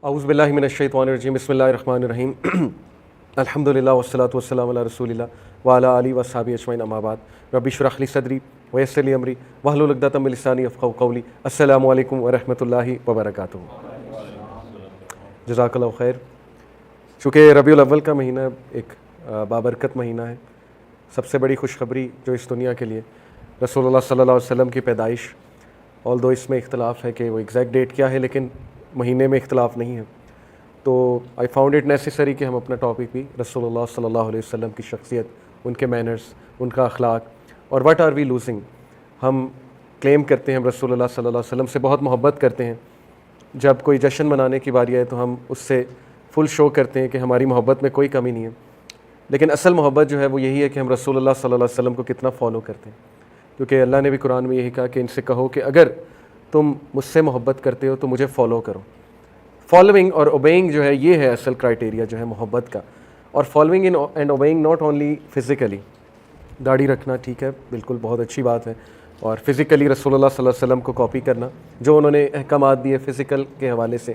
اعوذ باللہ من الشیطان الرجیم بسم اللہ الرحمن الرحیم الحمدللہ والصلاۃ والسلام علی رسول اللہ وعلی آلہ وصحبہ اجمعین اما بعد رب اشرح لی صدری ویسر لی امری واحلل عقدۃ من لسانی یفقہوا قولی السلام علیکم ورحمۃ اللہ وبرکاتہ۔ جزاک اللہ خیر۔ چونکہ ربیع الاول کا مہینہ ایک بابرکت مہینہ ہے، سب سے بڑی خوشخبری جو اس دنیا کے لیے رسول اللہ صلی اللہ علیہ وسلم کی پیدائش، آلدو اس میں اختلاف ہے کہ وہ ایگزیکٹ ڈیٹ کیا ہے، لیکن مہینے میں اختلاف نہیں ہے، تو آئی فاؤنڈ اٹ نیسیسری کہ ہم اپنا ٹاپک بھی رسول اللہ صلی اللہ علیہ وسلم کی شخصیت، ان کے مینرز، ان کا اخلاق اور واٹ آر وی لوزنگ۔ ہم کلیم کرتے ہیں ہم رسول اللہ صلی اللہ علیہ وسلم سے بہت محبت کرتے ہیں، جب کوئی جشن منانے کی باری آئے تو ہم اس سے فل شو کرتے ہیں کہ ہماری محبت میں کوئی کمی نہیں ہے، لیکن اصل محبت جو ہے وہ یہی ہے کہ ہم رسول اللہ صلی اللہ علیہ وسلم کو کتنا فالو کرتے ہیں، کیونکہ اللہ نے بھی قرآن میں یہی کہا کہ ان سے کہو کہ اگر تم مجھ سے محبت کرتے ہو تو مجھے فالو کرو۔ فالوئنگ اور اوبیئنگ جو ہے یہ ہے اصل کرائٹیریا جو ہے محبت کا، اور following and obeying not only physically, داڑھی رکھنا ٹھیک ہے، بالکل بہت اچھی بات ہے، اور فزیکلی رسول اللہ صلی اللہ علیہ وسلم کو کاپی کرنا، جو انہوں نے احکامات دیے فزیکل کے حوالے سے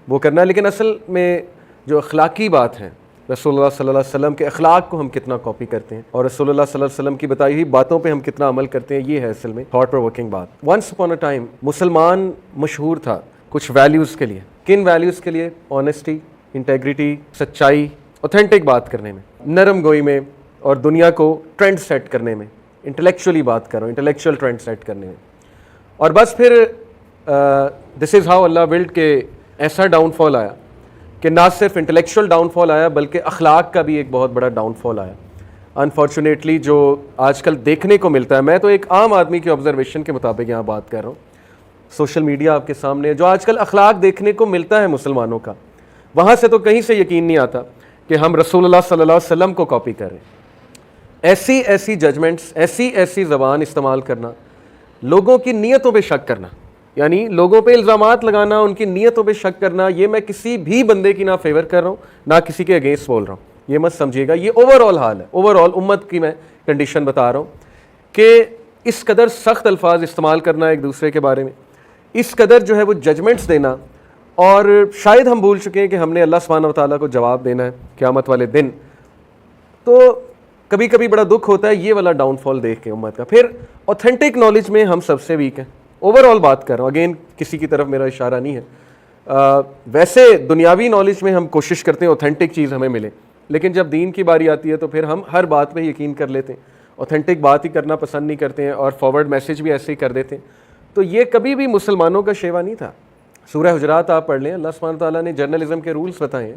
وہ کرنا، لیکن اصل میں جو اخلاقی بات ہے رسول اللہ صلی اللہ علیہ وسلم کے اخلاق کو ہم کتنا کاپی کرتے ہیں اور رسول اللہ صلی اللہ علیہ وسلم کی بتائی ہوئی باتوں پہ ہم کتنا عمل کرتے ہیں، یہ ہے اصل میں تھاٹ پرووکنگ بات۔ ونس اپون اے ٹائم مسلمان مشہور تھا کچھ ویلیوز کے لیے۔ کن ویلیوز کے لیے؟ آنیسٹی، انٹیگریٹی، سچائی، اوتھینٹک بات کرنے میں، نرم گوئی میں، اور دنیا کو ٹرینڈ سیٹ کرنے میں، انٹلیکچولی بات کر رہا ہوں، انٹلیکچوئل ٹرینڈ سیٹ کرنے میں۔ اور بس پھر دس از ہاؤ اللہ ولڈ کہ ایسا ڈاؤن فال آیا کہ نہ صرف انٹلیکچوئل ڈاؤن فال آیا بلکہ اخلاق کا بھی ایک بہت بڑا ڈاؤن فال آیا، انفارچونیٹلی، جو آج کل دیکھنے کو ملتا ہے۔ میں تو ایک عام آدمی کی آبزرویشن کے مطابق یہاں بات کر رہا ہوں، سوشل میڈیا آپ کے سامنے ہے، جو آج کل اخلاق دیکھنے کو ملتا ہے مسلمانوں کا، وہاں سے تو کہیں سے یقین نہیں آتا کہ ہم رسول اللہ صلی اللہ علیہ وسلم کو کاپی کر رہے ہیں۔ ایسی ججمنٹس، ایسی زبان استعمال کرنا، لوگوں کی نیتوں پہ شک کرنا، یعنی لوگوں پہ الزامات لگانا، ان کی نیتوں پہ شک کرنا، یہ میں کسی بھی بندے کی نہ فیور کر رہا ہوں نہ کسی کے اگینسٹ بول رہا ہوں، یہ مت سمجھیے گا، یہ اوور آل حال ہے، اوور آل امت کی میں کنڈیشن بتا رہا ہوں کہ اس قدر سخت الفاظ استعمال کرنا ایک دوسرے کے بارے میں، اس قدر جو ہے وہ ججمنٹس دینا، اور شاید ہم بھول چکے ہیں کہ ہم نے اللہ سبحانہ و تعالیٰ کو جواب دینا ہے قیامت والے دن، تو کبھی کبھی بڑا دکھ ہوتا ہے یہ والا ڈاؤن فال دیکھ کے امت کا۔ پھر اوتھینٹک نالج میں ہم سب سے ویک ہیں، اوور آل بات کر رہا ہوں، اگین کسی کی طرف میرا اشارہ نہیں ہے۔ ویسے دنیاوی نالج میں ہم کوشش کرتے ہیں اوتھینٹک چیز ہمیں ملے، لیکن جب دین کی باری آتی ہے تو پھر ہم ہر بات پہ یقین کر لیتے ہیں، اوتھینٹک بات ہی کرنا پسند نہیں کرتے ہیں، اور فارورڈ میسیج بھی ایسے ہی کر دیتے ہیں۔ تو یہ کبھی بھی مسلمانوں کا شیوا نہیں تھا۔ سورہ حجرات آپ پڑھ لیں، اللہ سبحانہ تعالیٰ نے جرنلزم کے رولز بتائے ہیں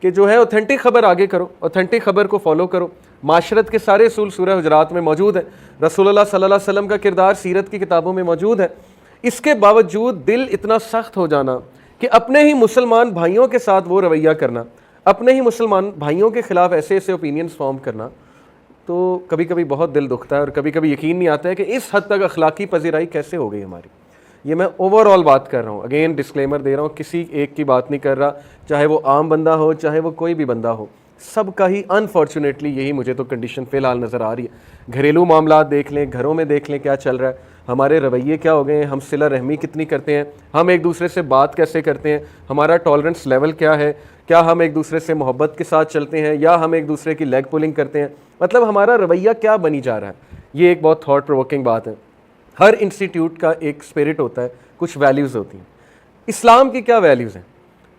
کہ جو ہے اوتھینٹک خبر آگے کرو، اوتھینٹک خبر کو فالو کرو۔ معاشرت کے سارے اصول سورہ حجرات میں موجود ہیں، رسول اللہ صلی اللہ علیہ وسلم کا کردار سیرت کی کتابوں میں موجود ہے۔ اس کے باوجود دل اتنا سخت ہو جانا کہ اپنے ہی مسلمان بھائیوں کے ساتھ وہ رویہ کرنا، اپنے ہی مسلمان بھائیوں کے خلاف ایسے اوپینینز فارم کرنا، تو کبھی کبھی بہت دل دکھتا ہے، اور کبھی کبھی یقین نہیں آتا ہے کہ اس حد تک اخلاقی پذیرائی کیسے ہو گئی ہماری۔ یہ میں اوور آل بات کر رہا ہوں، اگین ڈسکلیمر دے رہا ہوں، کسی ایک کی بات نہیں کر رہا، چاہے وہ عام بندہ ہو چاہے وہ کوئی بھی بندہ ہو، سب کا ہی انفارچونیٹلی یہی مجھے تو کنڈیشن فی الحال نظر آ رہی ہے۔ گھریلو معاملات دیکھ لیں، گھروں میں دیکھ لیں کیا چل رہا ہے، ہمارے رویے کیا ہو گئے ہیں، ہم صلہ رحمی کتنی کرتے ہیں، ہم ایک دوسرے سے بات کیسے کرتے ہیں، ہمارا ٹالرنس لیول کیا ہے، کیا ہم ایک دوسرے سے محبت کے ساتھ چلتے ہیں یا ہم ایک دوسرے کی لیگ پولنگ کرتے ہیں، مطلب ہمارا رویہ کیا بنی جا رہا ہے۔ یہ ایک بہت تھاٹ پرووکنگ بات ہے۔ ہر انسٹیٹیوٹ کا ایک اسپرٹ ہوتا ہے، کچھ ویلیوز ہوتی ہیں۔ اسلام کی کیا ویلیوز ہیں؟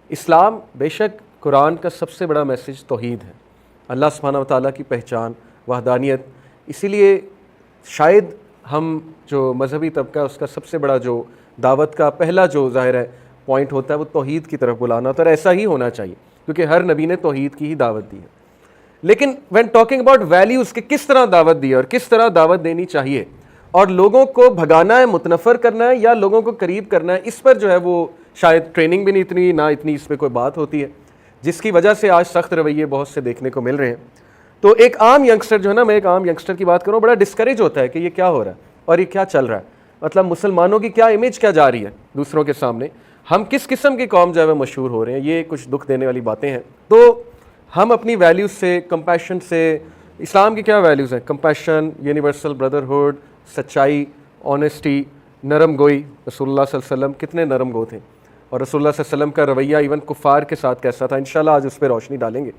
اسلام بے شک قرآن کا سب سے بڑا میسیج توحید ہے، اللہ سبحانہ و تعالیٰ کی پہچان، وحدانیت۔ اسی لیے شاید ہم جو مذہبی طبقہ ہے اس کا سب سے بڑا جو دعوت کا پہلا جو ظاہر ہے پوائنٹ ہوتا ہے وہ توحید کی طرف بلانا ہوتا ہے، اور ایسا ہی ہونا چاہیے کیونکہ ہر نبی نے توحید کی ہی دعوت دی ہے۔ لیکن وین ٹاکنگ اباؤٹ ویلیوز کہ کس طرح دعوت دی ہے اور کس طرح دعوت دینی چاہیے، اور لوگوں کو بھگانا ہے، متنفر کرنا ہے یا لوگوں کو قریب کرنا ہے، اس پر جو ہے وہ شاید ٹریننگ بھی نہیں اتنی اس پہ کوئی بات ہوتی ہے، جس کی وجہ سے آج سخت رویے بہت سے دیکھنے کو مل رہے ہیں۔ تو ایک عام ینگسٹر جو ہے نا، میں ایک عام ینگسٹر کی بات کروں، بڑا ڈسکریج ہوتا ہے کہ یہ کیا ہو رہا ہے اور یہ کیا چل رہا ہے، مطلب مسلمانوں کی کیا امیج کیا جا رہی ہے دوسروں کے سامنے، ہم کس قسم کی قوم جو ہے وہ مشہور ہو رہے ہیں، یہ کچھ دکھ دینے والی باتیں ہیں۔ تو ہم اپنی ویلیوز سے، کمپیشن سے، اسلام کی کیا ویلیوز ہیں؟ کمپیشن، یونیورسل بردرہڈ، سچائی، آنیسٹی، نرم گوئی۔ رسول اللہ صلی اللہ علیہ وسلم کتنے نرم گو تھے، اور رسول اللہ صلی اللہ علیہ وسلم کا رویہ ایون کفار کے ساتھ کیسا تھا، انشاءاللہ آج اس پہ روشنی ڈالیں گے۔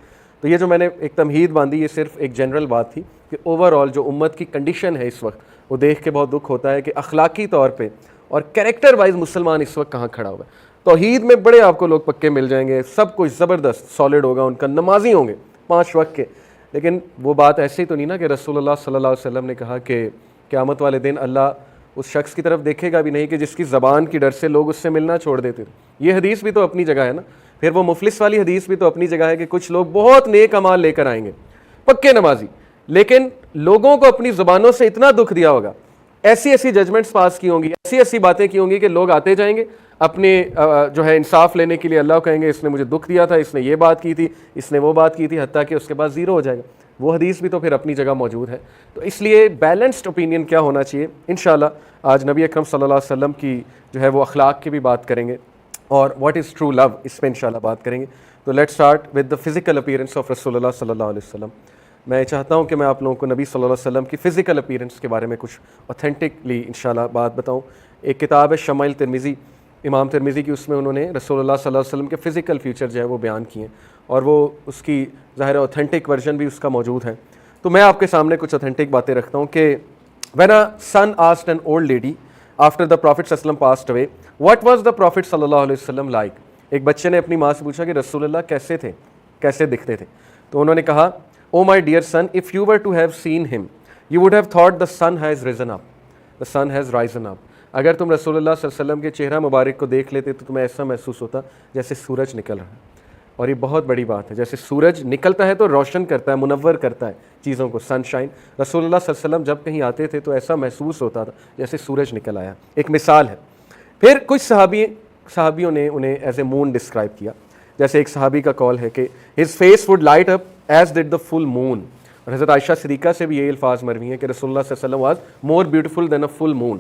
تو یہ جو میں نے ایک تمہید باندھی یہ صرف ایک جنرل بات تھی کہ اوور آل جو امت کی کنڈیشن ہے اس وقت وہ دیکھ کے بہت دکھ ہوتا ہے کہ اخلاقی طور پہ اور کریکٹر وائز مسلمان اس وقت کہاں کھڑا ہوا ہے۔ توحید میں بڑے آپ کو لوگ پکے مل جائیں گے، سب کچھ زبردست سالڈ ہوگا ان کا، نمازی ہوں گے 5 وقت کے، لیکن وہ بات ایسی تو نہیں نا کہ رسول اللہ صلی اللہ علیہ وسلم نے کہا کہ قیامت والے دن اللہ اس شخص کی طرف دیکھے گا بھی نہیں کہ جس کی زبان کی ڈر سے لوگ اس سے ملنا چھوڑ دیتے تھے۔ یہ حدیث بھی تو اپنی جگہ ہے نا، پھر وہ مفلس والی حدیث بھی تو اپنی جگہ ہے کہ کچھ لوگ بہت نیک اعمال لے کر آئیں گے، پکے نمازی، لیکن لوگوں کو اپنی زبانوں سے اتنا دکھ دیا ہوگا، ایسی ایسی ججمنٹس پاس کی ہوں گی، ایسی ایسی باتیں کی ہوں گی کہ لوگ آتے جائیں گے اپنے جو ہے انصاف لینے کے لیے، اللہ کو کہیں گے اس نے مجھے دکھ دیا تھا، اس نے یہ بات کی تھی، اس نے وہ بات کی تھی، حتیٰ کہ اس کے بعد زیرو ہو جائے گا۔ وہ حدیث بھی تو پھر اپنی جگہ موجود ہے۔ تو اس لیے بیلنسڈ اوپینین کیا ہونا چاہیے، انشاءاللہ آج نبی اکرم صلی اللہ علیہ وسلم کی جو ہے وہ اخلاق کی بھی بات کریں گے اور واٹ از ٹرو لو اس پہ انشاءاللہ بات کریں گے۔ تو let start with the physical appearance of رسول اللہ صلی اللہ علیہ وسلم۔ میں چاہتا ہوں کہ میں آپ لوگوں کو نبی صلی اللہ علیہ وسلم کی فزیکل اپیرنس کے بارے میں کچھ اوتھینٹکلی انشاءاللہ بات بتاؤں۔ ایک کتاب ہے شمائل ترمذی، امام ترمذی کی، اس میں انہوں نے رسول اللہ صلی اللہ علیہ وسلم کے فزیکل فیچر جو ہے وہ بیان کیے ہیں، اور وہ اس کی ظاہر اوتھینٹک ورژن بھی اس کا موجود ہے۔ تو میں آپ کے سامنے کچھ اوتھینٹک باتیں رکھتا ہوں کہ when a son asked an old lady after the Prophet صلی اللہ علیہ وسلم passed away what was the Prophet صلی اللہ علیہ وسلم like، ایک بچے نے اپنی ماں سے پوچھا کہ رسول اللہ کیسے تھے، کیسے دکھتے تھے، تو انہوں نے کہا oh my dear son if you were to have seen him you would have thought the sun has risen up, the sun has risen up۔ اگر تم رسول اللہ صلی اللہ علیہ وسلم کے چہرہ مبارک کو دیکھ لیتے تو تمہیں ایسا محسوس ہوتا جیسے سورج نکل رہا ہے، اور یہ بہت بڑی بات ہے، جیسے سورج نکلتا ہے تو روشن کرتا ہے، منور کرتا ہے چیزوں کو، سن شائن۔ رسول اللہ صلی اللہ علیہ وسلم جب کہیں آتے تھے تو ایسا محسوس ہوتا تھا جیسے سورج نکل آیا، ایک مثال ہے۔ پھر کچھ صحابیوں نے انہیں ایز اے مون ڈسکرائب کیا، جیسے ایک صحابی کا قول ہے کہ his face would light up as did the full moon، اور حضرت عائشہ صدیقہ سے بھی یہ الفاظ مروی ہیں کہ رسول اللہ صلی اللہ علیہ وسلم was more beautiful than a full moon،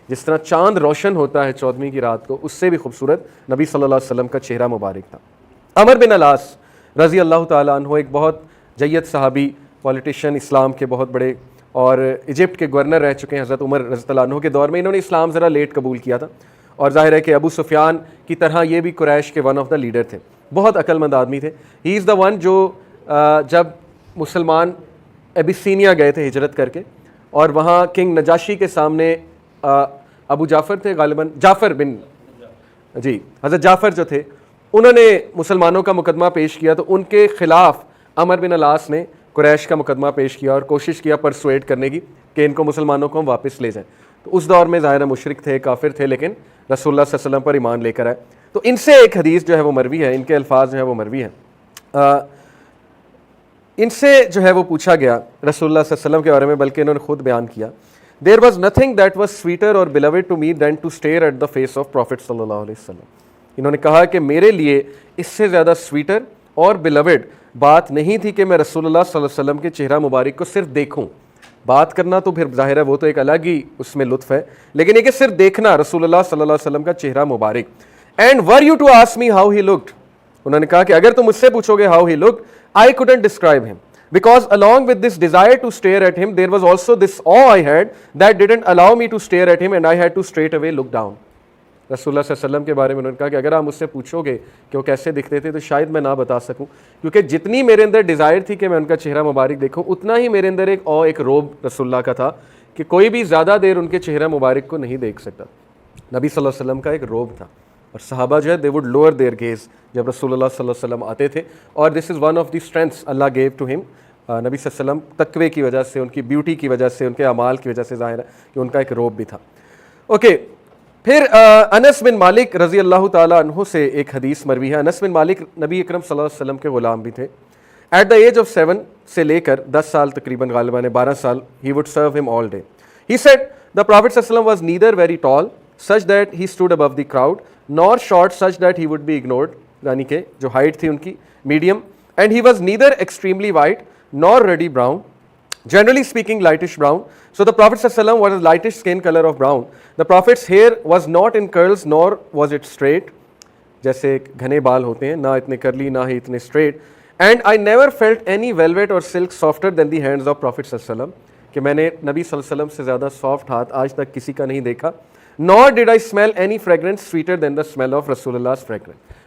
جس طرح چاند روشن ہوتا ہے 14ویں کی رات کو، اس سے بھی خوبصورت نبی صلی اللہ علیہ وسلم کا چہرہ مبارک تھا۔ عمر بن العاص رضی اللہ تعالیٰ عنہ ایک بہت جید صحابی، پولیٹیشین، اسلام کے بہت بڑے، اور ایجپٹ کے گورنر رہ چکے ہیں حضرت عمر رضی اللہ عنہ کے دور میں۔ انہوں نے اسلام ذرا لیٹ قبول کیا تھا، اور ظاہر ہے کہ ابو سفیان کی طرح یہ بھی قریش کے ون آف دا لیڈر تھے، بہت عقل مند آدمی تھے۔ ہی از دا ون جو جب مسلمان ایبیسینیا گئے تھے ہجرت کر کے، اور وہاں کنگ نجاشی کے سامنے ابو جعفر تھے غالباً، جعفر بن جی حضرت جعفر جو تھے، انہوں نے مسلمانوں کا مقدمہ پیش کیا، تو ان کے خلاف عمر بن العاص نے قریش کا مقدمہ پیش کیا اور کوشش کیا پرسویٹ کرنے کی کہ ان کو مسلمانوں کو واپس لے جائیں۔ تو اس دور میں ظاہر مشرک تھے، کافر تھے، لیکن رسول اللہ صلی اللہ علیہ وسلم پر ایمان لے کر آئے۔ تو ان سے ایک حدیث جو ہے وہ مروی ہے، ان کے الفاظ جو ہے وہ مروی ہیں، ان سے جو ہے وہ پوچھا گیا رسول اللہ صلی اللہ علیہ وسلم کے بارے میں، بلکہ انہوں نے خود بیان کیا There was nothing that was sweeter or beloved to me than to stare at the face of Prophet صلی اللہ علیہ وسلم۔ انہوں نے کہا کہ میرے لیے اس سے زیادہ سویٹر اور بیلوڈ بات نہیں تھی کہ میں رسول اللہ صلی اللہ علیہ وسلم کے چہرہ مبارک کو صرف دیکھوں۔ بات کرنا تو پھر ظاہر ہے وہ تو ایک الگ ہی اس میں لطف ہے، لیکن یہ کہ صرف دیکھنا رسول اللہ صلی اللہ علیہ وسلم کا چہرہ مبارک۔ And were you to ask me how he looked, انہوں نے کہا کہ اگر تم مجھ سے پوچھو گے how he looked, I couldn't describe him because along with this desire to stare at him there was also this awe I had that didn't allow me to stare at him and I had to straight away look down۔ رسول اللہ صلی اللہ علیہ وسلم کے بارے میں انہوں نے کہا کہ اگر آپ مجھ سے پوچھو گے کہ وہ کیسے دکھتے تھے تو شاید میں نہ بتا سکوں، کیونکہ جتنی میرے اندر ڈیزائر تھی کہ میں ان کا چہرہ مبارک دیکھوں، اتنا ہی میرے اندر ایک روب رسول اللہ کا تھا کہ کوئی بھی زیادہ دیر ان کے چہرہ مبارک کو نہیں دیکھ سکتا۔ نبی صلی اللہ علیہ وسلم کا ایک روب تھا، اور صحابہ جو ہے they would lower their gaze جب رسول اللہ صلی اللہ علیہ وسلم آتے تھے، اور this is one of the strengths Allah gave to him۔ نبی صلی اللہ علیہ وسلم تقوی کی وجہ سے، ان کی بیوٹی کی وجہ سے، ان کے اعمال کی وجہ سے ظاہر ہے کہ ان کا ایک روب بھی تھا۔ اوکے، پھر انس بن مالک رضی اللہ تعالیٰ عنہ سے ایک حدیث مروی ہے۔ انس بن مالک نبی اکرم صلی اللہ علیہ وسلم کے غلام بھی تھے۔ ایٹ دا ایج آف 7 سے لے کر 10 سال تقریباً، غالباً 12 سال، ہی would serve him all day. He said the prophet صلی اللہ علیہ وسلم was neither very tall such that he stood above the crowd nor short such that he would be ignored، یعنی کہ جو ہائٹ تھی ان کی medium, and he was neither extremely white nor reddy brown, generally speaking lightish brown. So the Prophet sallallahu alaihi wasallam was a lightish skin color of brown. The Prophet's hair was not in curls nor was it straight، جیسے گھنے بال ہوتے ہیں، نہ اتنے کرلی نہ ہی اتنے straight. And I never felt any velvet or silk softer than the hands of Prophet sallallahu alaihi wasallam، کہ میں نے نبی صلی اللہ علیہ وسلم سے زیادہ سافٹ ہاتھ آج تک کسی کا نہیں دیکھا۔ nor did I smell any fragrance sweeter than the smell of Rasulullah's fragrance.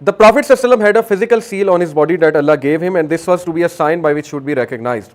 The Prophet ﷺ had a physical seal on his body that Allah gave him, and this was to be a sign by which should be recognized.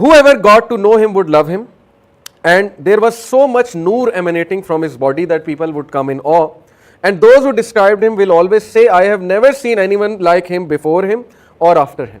Whoever got to know him would love him, and there was so much noor emanating from his body that people would come in awe. And those who described him will always say, I have never seen anyone like him before him or after him.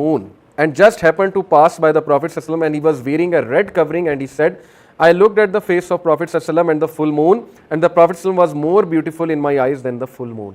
moon and just happened to pass by the Prophet ﷺ, and he was wearing a red covering, and he said, I looked at the face of Prophet ﷺ and the full moon, and the Prophet ﷺ was more beautiful in my eyes than the full moon.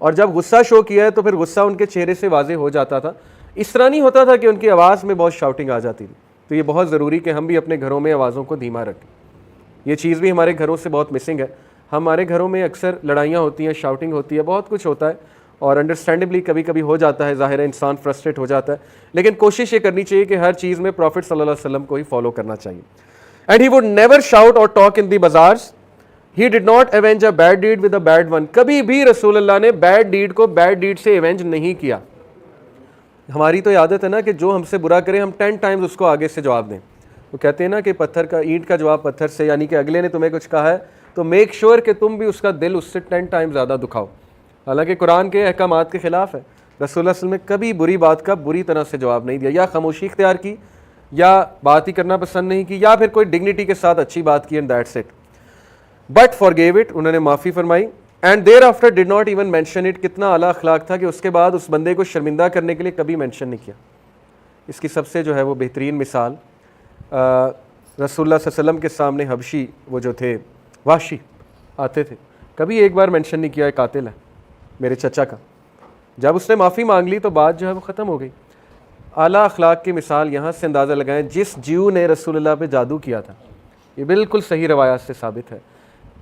اور جب غصہ شو کیا ہے تو پھر غصہ ان کے چہرے سے واضح ہو جاتا تھا. اس طرح نہیں ہوتا تھا کہ ان کی آواز میں بہت شاؤٹنگ آ جاتی تھی. تو یہ بہت ضروری کہ ہم بھی اپنے گھروں میں آوازوں کو دھیما رکھیں. یہ چیز بھی ہمارے گھروں سے بہت مسنگ ہے. ہمارے گھروں میں اکثر لڑائیاں ہوتی ہیں, شاؤٹنگ ہوتی ہے, بہت کچھ ہوتا ہے, اور انڈرسٹینڈبلی کبھی کبھی ہو جاتا ہے, ظاہر ہے انسان فرسٹریٹ ہو جاتا ہے, لیکن کوشش یہ کرنی چاہیے کہ ہر چیز میں پروفٹ صلی اللہ علیہ وسلم کو ہی فالو کرنا چاہیے. And he would never shout or talk in the bazaars. He did not avenge a bad deed with a bad one. کبھی بھی رسول اللہ نے بیڈ ڈیڈ کو بیڈ ڈیڈ سے ایونج نہیں کیا. ہماری تو عادت ہے نا کہ جو ہم سے برا کرے ہم 10 ٹائمز اس کو آگے سے جواب دیں. وہ کہتے ہیں نا کہ پتھر کا اینٹ کا جواب پتھر سے, یعنی کہ اگلے نے تمہیں کچھ کہا ہے تو میک شیور کہ تم بھی اس کا دل اس سے 10 ٹائم زیادہ دکھاؤ. حالانکہ قرآن کے احکامات کے خلاف ہے. رسول اللہ صلی اللہ علیہ وسلم نے کبھی بری بات کا بری طرح سے جواب نہیں دیا, یا خاموشی اختیار کی, یا بات ہی کرنا پسند نہیں کی, یا پھر کوئی ڈگنیٹی کے ساتھ اچھی بات کی, and that's it. But forgive it, انہوں نے معافی فرمائی. And there after did not even mention it. کتنا اعلیٰ اخلاق تھا کہ اس کے بعد اس بندے کو شرمندہ کرنے کے لیے کبھی مینشن نہیں کیا. اس کی سب سے جو ہے وہ بہترین مثال رسول اللہ صلی اللہ علیہ وسلم کے سامنے حبشی وہ جو تھے وحشی آتے تھے, کبھی ایک بار مینشن نہیں کیا ہے قاتل ہے میرے چچا کا. جب اس نے معافی مانگ لی تو بات جو ہے وہ ختم ہو گئی. اعلیٰ اخلاق کی مثال یہاں سے اندازہ لگائیں. جس جیو نے رسول اللہ پہ جادو کیا تھا, یہ بالکل صحیح روایات سے ثابت ہے,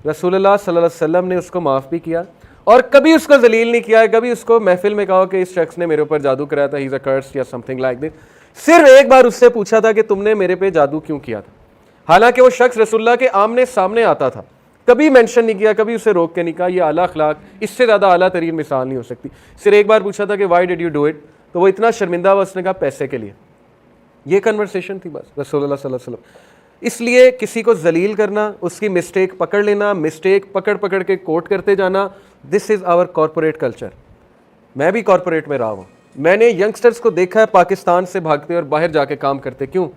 رسول اللہ صلی اللہ علیہ وسلم نے اس کو معاف بھی کیا اور کبھی اس کو ذلیل نہیں کیا ہے. کبھی اس کو محفل میں کہا کہ اس شخص نے میرے اوپر جادو کرایا تھا, ہی از اے کرس یا سم تھنگ لائک دس. صرف ایک بار اس سے پوچھا تھا کہ تم نے میرے پہ جادو کیوں کیا تھا, حالانکہ وہ شخص رسول اللہ کے آمنے سامنے آتا تھا. کبھی مینشن نہیں کیا, کبھی اسے روک کے نہیں کہا. یہ اعلیٰ اخلاق, اس سے زیادہ اعلیٰ ترین مثال نہیں ہو سکتی. صرف ایک بار پوچھا تھا کہ why did you do it, تو وہ اتنا شرمندہ ہوا, اس نے کہا پیسے کے لیے. یہ کنورسیشن تھی بس رسول اللہ صلی اللہ علیہ وسلم. اس لیے کسی کو ذلیل کرنا, اس کی مسٹیک پکڑ لینا, مسٹیک پکڑ کے کوٹ کرتے جانا, دس از آور کارپوریٹ کلچر. میں بھی کارپوریٹ میں رہا ہوں. میں نے ینگسٹرز کو دیکھا ہے پاکستان سے بھاگتے اور باہر جا کے کام کرتے. کیوں؟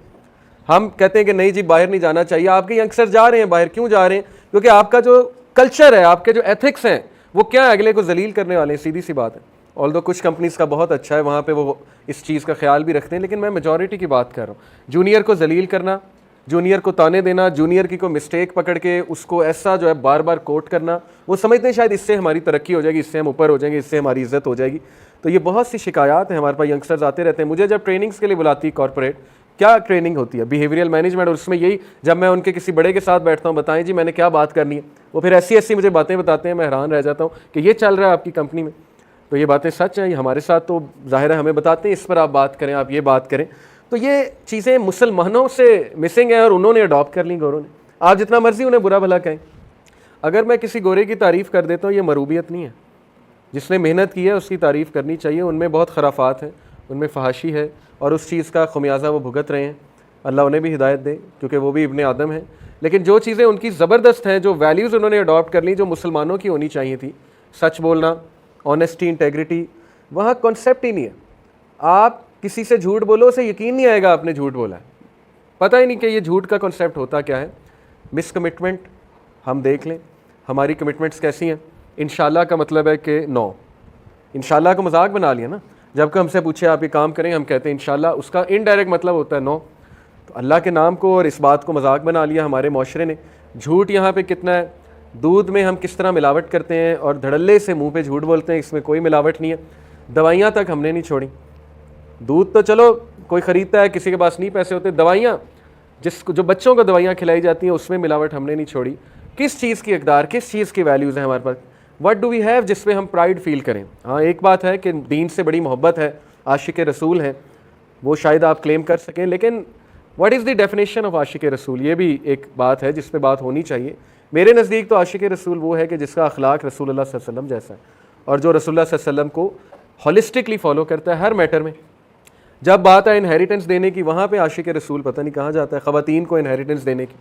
ہم کہتے ہیں کہ نہیں جی باہر نہیں جانا چاہیے. آپ کے ینگسٹر جا رہے ہیں باہر, کیوں جا رہے ہیں؟ کیونکہ آپ کا جو کلچر ہے, آپ کے جو ایتھکس ہیں, وہ کیا ہے, اگلے کو ذلیل کرنے والے ہیں. سیدھی سی بات ہے. آلدو کچھ کمپنیز کا بہت اچھا ہے, وہاں پہ وہ اس چیز کا خیال بھی رکھتے ہیں, لیکن میں میجورٹی کی بات کر رہا ہوں. جونیئر کو ذلیل کرنا, جونیئر کو تانے دینا, جونیئر کی کوئی مسٹیک پکڑ کے اس کو ایسا جو ہے بار بار کوٹ کرنا, وہ سمجھتے ہیں شاید اس سے ہماری ترقی ہو جائے گی, اس سے ہم اوپر ہو جائیں گے, اس سے ہماری عزت ہو جائے گی. تو یہ بہت سی شکایات ہیں ہمارے پاس. ینگسٹرز آتے رہتے ہیں. مجھے جب ٹریننگز کے لیے بلاتی ہے کارپوریٹ, کیا ٹریننگ ہوتی ہے, بیہیویئرل مینجمنٹ, اور اس میں یہی جب میں ان کے کسی بڑے کے ساتھ بیٹھتا ہوں, بتائیں جی میں نے کیا بات کرنی ہے, وہ پھر ایسی مجھے باتیں بتاتے ہیں, میں حیران رہ جاتا ہوں کہ یہ چل رہا ہے آپ کی کمپنی میں. تو یہ باتیں سچ ہیں, یہ ہمارے ساتھ تو ظاہر ہے ہمیں بتاتے ہیں اس پر آپ بات کریں, آپ یہ بات کریں. تو یہ چیزیں مسلمانوں سے مسنگ ہیں اور انہوں نے اڈاپٹ کر لیں, گوروں نے. آپ جتنا مرضی انہیں برا بھلا کہیں. اگر میں کسی گورے کی تعریف کر دیتا ہوں, یہ مروبیت نہیں ہے. جس نے محنت کی ہے اس کی تعریف کرنی چاہیے. ان میں بہت خرافات ہیں, ان میں فحاشی ہے, اور اس چیز کا خمیازہ وہ بھگت رہے ہیں. اللہ انہیں بھی ہدایت دے, کیونکہ وہ بھی ابن آدم ہیں. لیکن جو چیزیں ان کی زبردست ہیں, جو ویلیوز انہوں نے اڈاپٹ کر لی, جو مسلمانوں کی ہونی چاہیے تھی, سچ بولنا, آنیسٹی, انٹیگریٹی, وہاں کانسیپٹ ہی نہیں ہے. آپ کسی سے جھوٹ بولو, اسے یقین نہیں آئے گا آپ نے جھوٹ بولا ہے, پتہ ہی نہیں کہ یہ جھوٹ کا کانسیپٹ ہوتا کیا ہے. مس کمٹمنٹ ہم دیکھ لیں, ہماری کمٹمنٹس کیسی ہیں. انشاءاللہ کا مطلب ہے کہ نو. انشاءاللہ کو مذاق بنا لیا نا, جب کہ ہم سے پوچھے آپ یہ کام کریں, ہم کہتے ہیں انشاءاللہ, اس کا انڈائریکٹ مطلب ہوتا ہے نو. تو اللہ کے نام کو اور اس بات کو مذاق بنا لیا ہمارے معاشرے نے. جھوٹ یہاں پہ کتنا ہے, دودھ میں ہم کس طرح ملاوٹ کرتے ہیں اور دھڑلے سے منہ پہ جھوٹ بولتے ہیں, اس میں کوئی ملاوٹ نہیں ہے. دوائیاں تک ہم نے نہیں چھوڑی. دودھ تو چلو کوئی خریدتا ہے, کسی کے پاس نہیں پیسے ہوتے. دوائیاں جو بچوں کو دوائیاں کھلائی جاتی ہیں, اس میں ملاوٹ ہم نے نہیں چھوڑی. کس چیز کی اقدار, کس چیز کی ویلیوز ہیں ہمارے پاس, وٹ ڈو وی ہیو جس پہ ہم پرائڈ فیل کریں. ہاں ایک بات ہے کہ دین سے بڑی محبت ہے, عاشق رسول ہیں, وہ شاید آپ کلیم کر سکیں, لیکن what is the definition of عاشق رسول, یہ بھی ایک بات ہے جس پہ بات ہونی چاہیے. میرے نزدیک تو عاشق رسول وہ ہے کہ جس کا اخلاق رسول اللہ صلی اللہ علیہ وسلم جیسا ہے, اور جو رسول اللہ صلی اللہ علیہ وسلم کو ہولسٹکلی فالو کرتا ہے ہر میٹر میں. جب بات ہے انہیریٹنس دینے کی, وہاں پہ عاشق رسول پتہ نہیں کہاں جاتا ہے. خواتین کو انہیریٹنس دینے کی,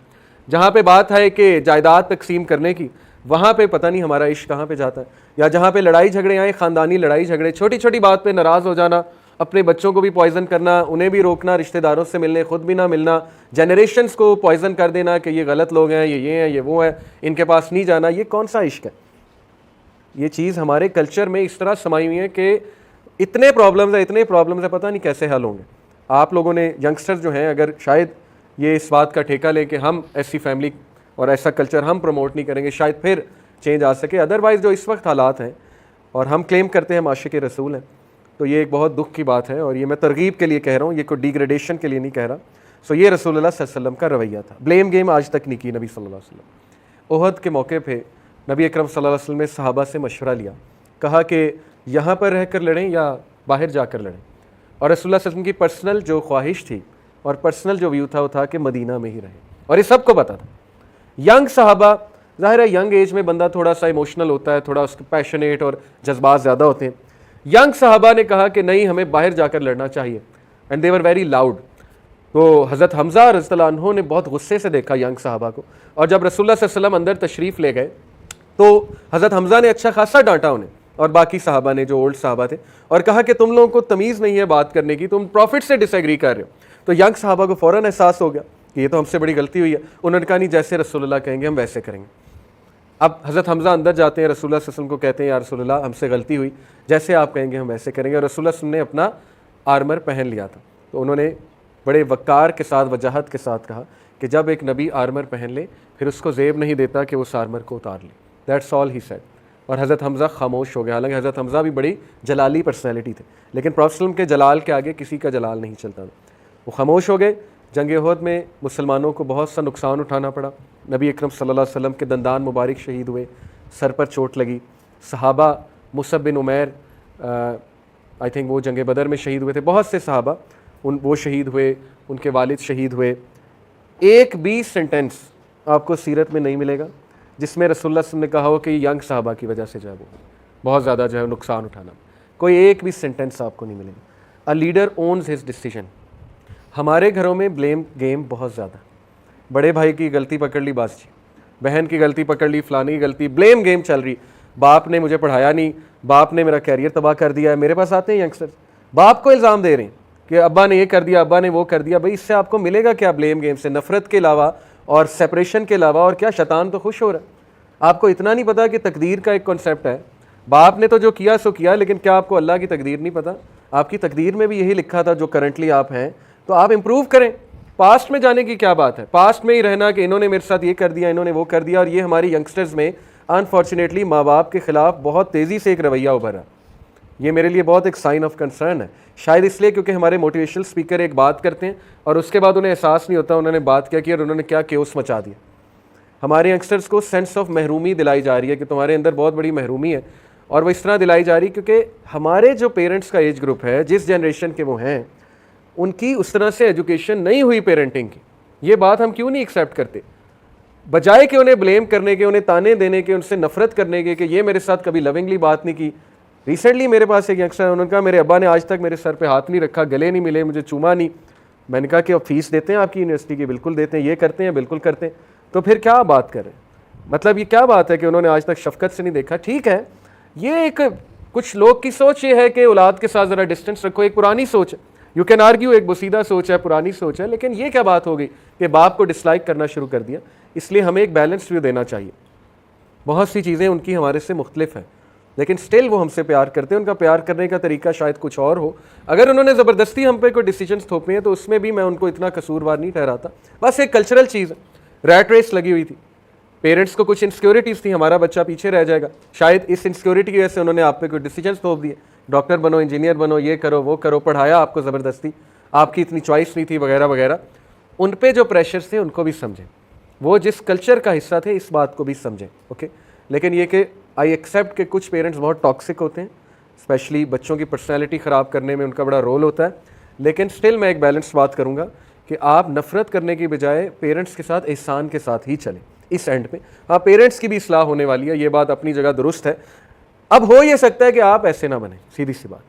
جہاں پہ بات ہے کہ جائیداد تقسیم کرنے کی, وہاں پہ پتہ نہیں ہمارا عشق کہاں پہ جاتا ہے. یا جہاں پہ لڑائی جھگڑے آئیں, خاندانی لڑائی جھگڑے, چھوٹی چھوٹی بات پہ ناراض ہو جانا, اپنے بچوں کو بھی پوائزن کرنا, انہیں بھی روکنا رشتہ داروں سے ملنے, خود بھی نہ ملنا, جنریشنز کو پوائزن کر دینا کہ یہ غلط لوگ ہیں, یہ ہیں, یہ وہ ہیں, ان کے پاس نہیں جانا. یہ کون سا عشق ہے؟ یہ چیز ہمارے کلچر میں اس طرح سمائی ہوئی ہے کہ اتنے پرابلمز ہیں, پتہ نہیں کیسے حل ہوں گے. آپ لوگوں نے ینگسٹر جو ہیں, اگر شاید یہ اس بات کا ٹھیکہ لے کہ ہم ایسی فیملی اور ایسا کلچر ہم پروموٹ نہیں کریں گے, شاید پھر چینج آ سکے. ادروائز جو اس وقت حالات ہیں, اور ہم کلیم کرتے ہیں ہم عاشق رسول ہیں. تو یہ ایک بہت دکھ کی بات ہے, اور یہ میں ترغیب کے لیے کہہ رہا ہوں, یہ کوئی ڈیگریڈیشن کے لیے نہیں کہہ رہا. سو یہ رسول اللہ صلی اللہ علیہ وسلم کا رویہ تھا. بلیم گیم آج تک نہیں کی نبی صلی اللہ علیہ وسلم. احد کے موقع پہ نبی اکرم صلی اللہ علیہ وسلم نے صحابہ سے مشورہ لیا, کہا کہ یہاں پر رہ کر لڑیں یا باہر جا کر لڑیں. اور رسول اللہ صلی اللہ علیہ وسلم کی پرسنل جو خواہش تھی اور پرسنل جو ویو تھا وہ تھا کہ مدینہ میں ہی رہیں, اور یہ سب کو پتا تھا. ینگ صحابہ, ظاہر ہے ینگ ایج میں بندہ تھوڑا سا ایموشنل ہوتا ہے, تھوڑا اس کے پیشنیٹ اور جذبات زیادہ ہوتے ہیں. ینگ صحابہ نے کہا کہ نہیں, ہمیں باہر جا کر لڑنا چاہیے, and they were very loud. تو حضرت حمزہ رضی اللہ عنہ نے بہت غصے سے دیکھا ینگ صحابہ کو, اور جب رسول اللہ صلی اللہ علیہ وسلم اندر تشریف لے گئے تو حضرت حمزہ نے اچھا خاصا ڈانٹا انہیں اور باقی صحابہ نے جو اولڈ صحابہ تھے, اور کہا کہ تم لوگوں کو تمیز نہیں ہے بات کرنے کی, تم پروفٹ سے ڈس ایگری کر رہے ہو. تو ینگ صحابہ کو فوراً احساس ہو گیا کہ یہ تو ہم سے بڑی غلطی ہوئی ہے. انہوں نے کہا نہیں, جیسے رسول اللہ کہیں گے ہم ویسے کریں گے. اب حضرت حمزہ اندر جاتے ہیں, رسول اللہ صلی اللہ علیہ وسلم کو کہتے ہیں یا رسول اللہ ہم سے غلطی ہوئی, جیسے آپ کہیں گے ہم ویسے کریں گے. اور رسول اللہ صلی اللہ علیہ وسلم نے اپنا آرمر پہن لیا تھا, تو انہوں نے بڑے وقار کے ساتھ وجاہت کے ساتھ کہا کہ جب ایک نبی آرمر پہن لے پھر اس کو زیب نہیں دیتا کہ اس آرمر کو اتار لے. That's all he said. اور حضرت حمزہ خاموش ہو گیا. حالانکہ حضرت حمزہ بھی بڑی جلالی پرسنالٹی تھے, لیکن پروفیٹ صلی اللہ علیہ وسلم کے جلال کے آگے کسی کا جلال نہیں چلتا تھا. وہ خاموش ہو گئے. جنگ احد میں مسلمانوں کو بہت سا نقصان اٹھانا پڑا. نبی اکرم صلی اللہ علیہ وسلم کے دندان مبارک شہید ہوئے, سر پر چوٹ لگی. صحابہ مصعب بن عمیر آئی تھنک وہ جنگ بدر میں شہید ہوئے تھے. بہت سے صحابہ وہ شہید ہوئے, ان کے والد شہید ہوئے. ایک بھی سینٹینس آپ کو سیرت میں نہیں ملے گا جس میں رسول اللہ صلی اللہ علیہ وسلم نے کہا ہو کہ ینگ صحابہ کی وجہ سے جو ہے وہ بہت زیادہ جو ہے نقصان اٹھانا. کوئی ایک بھی سینٹینس آپ کو نہیں ملے گا. A leader owns his decision. ہمارے گھروں میں بلیم گیم بہت زیادہ. بڑے بھائی کی غلطی پکڑ لی باز جی, بہن کی غلطی پکڑ لی, فلانی کی غلطی, بلیم گیم چل رہی. باپ نے مجھے پڑھایا نہیں, باپ نے میرا کیریئر تباہ کر دیا ہے. میرے پاس آتے ہیں ینگسٹر, باپ کو الزام دے رہے ہیں کہ ابا نے یہ کر دیا, ابا نے وہ کر دیا. بھائی اس سے آپ کو ملے گا کیا بلیم گیم سے؟ نفرت کے علاوہ اور سیپریشن کے علاوہ اور کیا؟ شیطان تو خوش ہو رہا ہے. آپ کو اتنا نہیں پتا کہ تقدیر کا ایک کنسیپٹ ہے. باپ نے تو جو کیا سو کیا, لیکن کیا آپ کو اللہ کی تقدیر نہیں پتا؟ آپ کی تقدیر میں بھی یہی لکھا تھا جو کرنٹلی آپ ہیں, تو آپ امپروو کریں. پاسٹ میں جانے کی کیا بات ہے؟ پاسٹ میں ہی رہنا کہ انہوں نے میرے ساتھ یہ کر دیا, انہوں نے وہ کر دیا. اور یہ ہماری ینگسٹرز میں انفارچونیٹلی ماں باپ کے خلاف بہت تیزی سے ایک رویہ ابھرا. یہ میرے لیے بہت ایک سائن آف کنسرن ہے. شاید اس لیے کیونکہ ہمارے موٹیویشنل اسپیکر ایک بات کرتے ہیں اور اس کے بعد انہیں احساس نہیں ہوتا انہوں نے بات کیا کی اور انہوں نے کیا کیوس مچا دیا. ہمارے ینگسٹرز کو سینس آف محرومی دلائی جا رہی ہے کہ تمہارے اندر بہت بڑی محرومی ہے, اور وہ اس طرح دلائی جا رہی ہے کیونکہ ہمارے جو پیرنٹس کا ایج گروپ ہے, جس جنریشن کے وہ ہیں, ان کی اس طرح سے ایجوکیشن نہیں ہوئی پیرنٹنگ کی. یہ بات ہم کیوں نہیں ایکسیپٹ کرتے؟ بجائے کہ انہیں بلیم کرنے کے, انہیں تانے دینے کے, ان سے نفرت کرنے کے کہ یہ میرے ساتھ کبھی لونگلی بات نہیں کی. ریسنٹلی میرے پاس ایک ینگسٹر, انہوں نے کہا میرے ابا نے آج تک میرے سر پہ ہاتھ نہیں رکھا, گلے نہیں ملے, مجھے چوما نہیں. میں نے کہا کہ اب فیس دیتے ہیں آپ کی یونیورسٹی کی؟ بالکل دیتے ہیں. یہ کرتے ہیں؟ بالکل کرتے ہیں. تو پھر کیا بات کریں؟ مطلب یہ کیا بات ہے کہ انہوں نے آج تک شفقت سے نہیں دیکھا؟ ٹھیک ہے, یہ ایک کچھ لوگ کی سوچ یہ ہے کہ اولاد کے ساتھ ذرا ڈسٹینس رکھو. ایک پرانی سوچ ہے, یو کین آرگیو, ایک بسیدہ سوچ ہے, پرانی سوچ ہے. لیکن یہ کیا بات ہو گئی کہ باپ کو ڈس لائک کرنا شروع کر دیا؟ اس لیے ہمیں ایک بیلنس ویو دینا چاہیے. بہت سی چیزیں ان کی ہمارے سے مختلف ہیں, لیکن سٹل وہ ہم سے پیار کرتے ہیں. ان کا پیار کرنے کا طریقہ شاید کچھ اور ہو. اگر انہوں نے زبردستی ہم پہ کوئی ڈیسیجنس تھوپے ہیں تو اس میں بھی میں ان کو اتنا قصوروار نہیں ٹھہراتا. بس ایک کلچرل چیز ہے, ریٹ ریس لگی ہوئی تھی. پیرنٹس کو کچھ انسیکیورٹیز تھی, ہمارا بچہ پیچھے رہ جائے گا. شاید اس انسیکیورٹی کی وجہ سے انہوں نے آپ پہ کوئی ڈیسیجنس تھوپ دیے, ڈاکٹر بنو, انجینئر بنو, یہ کرو وہ کرو, پڑھایا آپ کو زبردستی, آپ کی اتنی چوائس نہیں تھی, وغیرہ وغیرہ. ان پہ جو پریشرز تھے ان کو بھی سمجھیں, وہ جس کلچر کا حصہ تھے اس بات کو بھی سمجھیں. اوکے, لیکن یہ کہ آئی ایکسیپٹ کہ کچھ پیرنٹس بہت ٹاکسک ہوتے ہیں, اسپیشلی بچوں کی پرسنالٹی خراب کرنے میں ان کا بڑا رول ہوتا ہے. لیکن سٹل میں ایک بیلنس بات کروں گا کہ آپ نفرت کرنے کی بجائے پیرنٹس کے ساتھ احسان کے ساتھ ہی چلیں اس اینڈ پہ. ہاں, پیرنٹس کی بھی اصلاح ہونے والی ہے, یہ بات اپنی جگہ درست ہے. اب ہو یہ سکتا ہے کہ آپ ایسے نہ بنیں, سیدھی سی بات.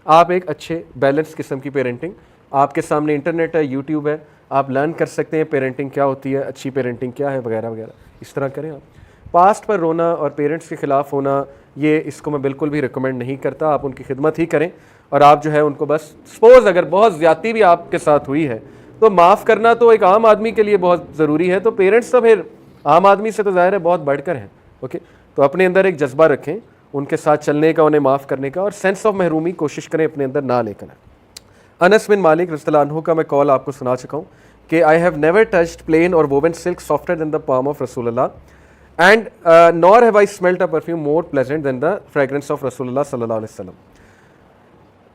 آپ ایک اچھے بیلنس قسم کی پیرنٹنگ, آپ کے سامنے انٹرنیٹ ہے, یوٹیوب ہے, آپ لرن کر سکتے ہیں پیرنٹنگ کیا ہوتی ہے, اچھی پیرنٹنگ کیا ہے, وغیرہ وغیرہ. اس طرح کریں آپ. پاسٹ پر رونا اور پیرنٹس کے خلاف ہونا, یہ اس کو میں بالکل بھی ریکمینڈ نہیں کرتا. آپ ان کی خدمت ہی کریں, اور آپ جو ہے ان کو بس سپوز اگر بہت زیادتی بھی آپ کے ساتھ ہوئی ہے تو معاف کرنا تو ایک عام آدمی کے لیے بہت ضروری ہے. تو پیرنٹس تو پھر عام آدمی سے تو ظاہر ہے بہت بڑھ کر ہیں. اوکے, تو اپنے اندر ایک جذبہ رکھیں ان کے ساتھ چلنے کا, انہیں معاف کرنے کا, اور سینس آف محرومی کوشش کریں اپنے اندر نہ لے کر. انس بن مالک رضی اللہ عنہ کا میں کال آپ کو سنا چکا ہوں کہ I have never touched plain or woven silk softer than the palm of رسول اللہ and nor have I smelt a perfume more pleasant than the fragrance of Rasulullah sallallahu alaihi wasallam.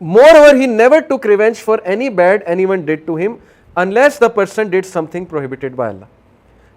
Moreover, he never took revenge for any bad anyone did to him unless the person did something prohibited by Allah.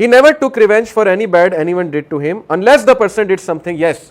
He never took revenge for any bad anyone did to him unless the person did something. Yes,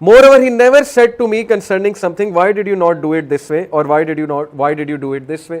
Moreover, he never said to me concerning something, why did you not do it this way, or why did you do it this way.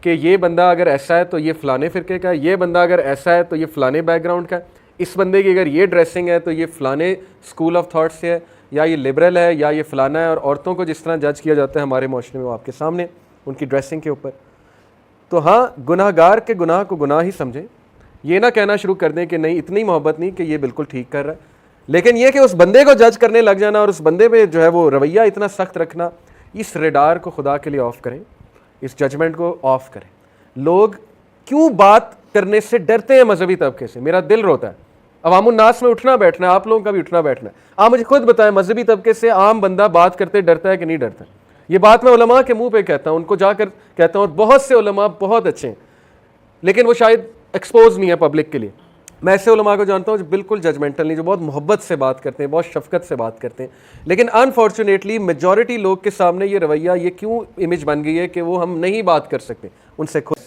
کہ یہ بندہ اگر ایسا ہے تو یہ فلانے فرقے کا ہے, یہ بندہ اگر ایسا ہے تو یہ فلانے بیک گراؤنڈ کا ہے, اس بندے کی اگر یہ ڈریسنگ ہے تو یہ فلانے اسکول آف تھاٹ سے ہے, یا یہ لبرل ہے, یا یہ فلانا ہے. اور عورتوں کو جس طرح جج کیا جاتا ہے ہمارے معاشرے میں وہ آپ کے سامنے ان کی ڈریسنگ کے اوپر. تو ہاں, گناہ گار کے گناہ کو گناہ ہی سمجھیں, یہ نہ کہنا شروع کر دیں کہ نہیں اتنی محبت نہیں کہ یہ بالکل ٹھیک کر رہا ہے, لیکن یہ کہ اس بندے کو جج کرنے لگ جانا اور اس بندے پہ جو ہے وہ رویہ اتنا سخت رکھنا, اس ریڈار کو خدا کے لیے آف کریں, اس ججمنٹ کو آف کریں. لوگ کیوں بات کرنے سے ڈرتے ہیں مذہبی طبقے سے؟ میرا دل روتا ہے. عوام الناس میں اٹھنا بیٹھنا ہے, آپ لوگوں کا بھی اٹھنا بیٹھنا ہے. آپ مجھے خود بتائیں, مذہبی طبقے سے عام بندہ بات کرتے ڈرتا ہے کہ نہیں ڈرتا؟ یہ بات میں علماء کے منہ پہ کہتا ہوں, ان کو جا کر کہتا ہوں, اور بہت سے علماء بہت اچھے ہیں لیکن وہ شاید ایکسپوز نہیں ہے پبلک کے لیے. میں ایسے علماء کو جانتا ہوں جو بالکل ججمنٹل نہیں, جو بہت محبت سے بات کرتے ہیں, بہت شفقت سے بات کرتے ہیں, لیکن انفارچونیٹلی میجورٹی لوگ کے سامنے یہ رویہ, یہ کیوں امیج بن گئی ہے کہ وہ ہم نہیں بات کر سکتے ان سے خود.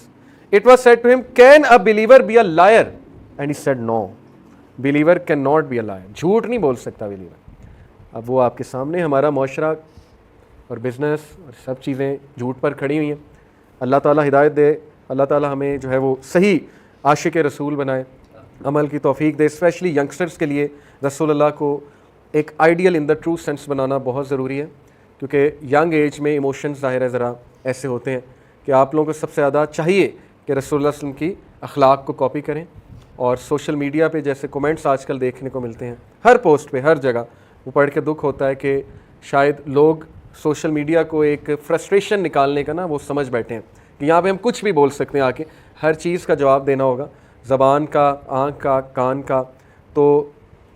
It was said to him, can a believer be a liar? And he said no, believer cannot be a liar. جھوٹ نہیں بول سکتا believer. اب وہ آپ کے سامنے, ہمارا معاشرہ اور بزنس اور سب چیزیں جھوٹ پر کھڑی ہوئی ہیں. اللہ تعالیٰ ہدایت دے, اللہ تعالیٰ ہمیں جو ہے وہ صحیح عاشق رسول بنائے, عمل کی توفیق دے. اسپیشلی ینگسٹرز کے لیے رسول اللہ کو ایک ideal in the true sense بنانا بہت ضروری ہے, کیونکہ ینگ ایج میں ایموشنز ظاہر ہے ذرا ایسے ہوتے ہیں کہ آپ لوگوں کو سب سے زیادہ چاہیے کہ رسول اللہ صلی اللہ علیہ وسلم کی اخلاق کو کاپی کریں. اور سوشل میڈیا پہ جیسے کومنٹس آج کل دیکھنے کو ملتے ہیں ہر پوسٹ پہ, ہر جگہ, وہ پڑھ کے دکھ ہوتا ہے کہ شاید لوگ سوشل میڈیا کو ایک فرسٹریشن نکالنے کا وہ سمجھ بیٹھے ہیں کہ یہاں پہ ہم کچھ بھی بول سکتے ہیں, آ کے ہر چیز کا جواب دینا ہوگا, زبان کا, آنکھ کا, کان کا. تو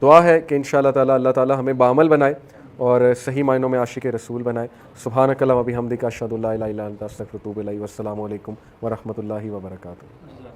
دعا ہے کہ انشاءاللہ اللہ تعالیٰ ہمیں بعمل بنائے اور صحیح معنوں میں عاشق رسول بنائے. سبحانک اللہم و بحمدک اشہد ان لا الہ الا انت استغفرک و اتوب الیک. والسلام علیکم ورحمۃ اللہ وبرکاتہ.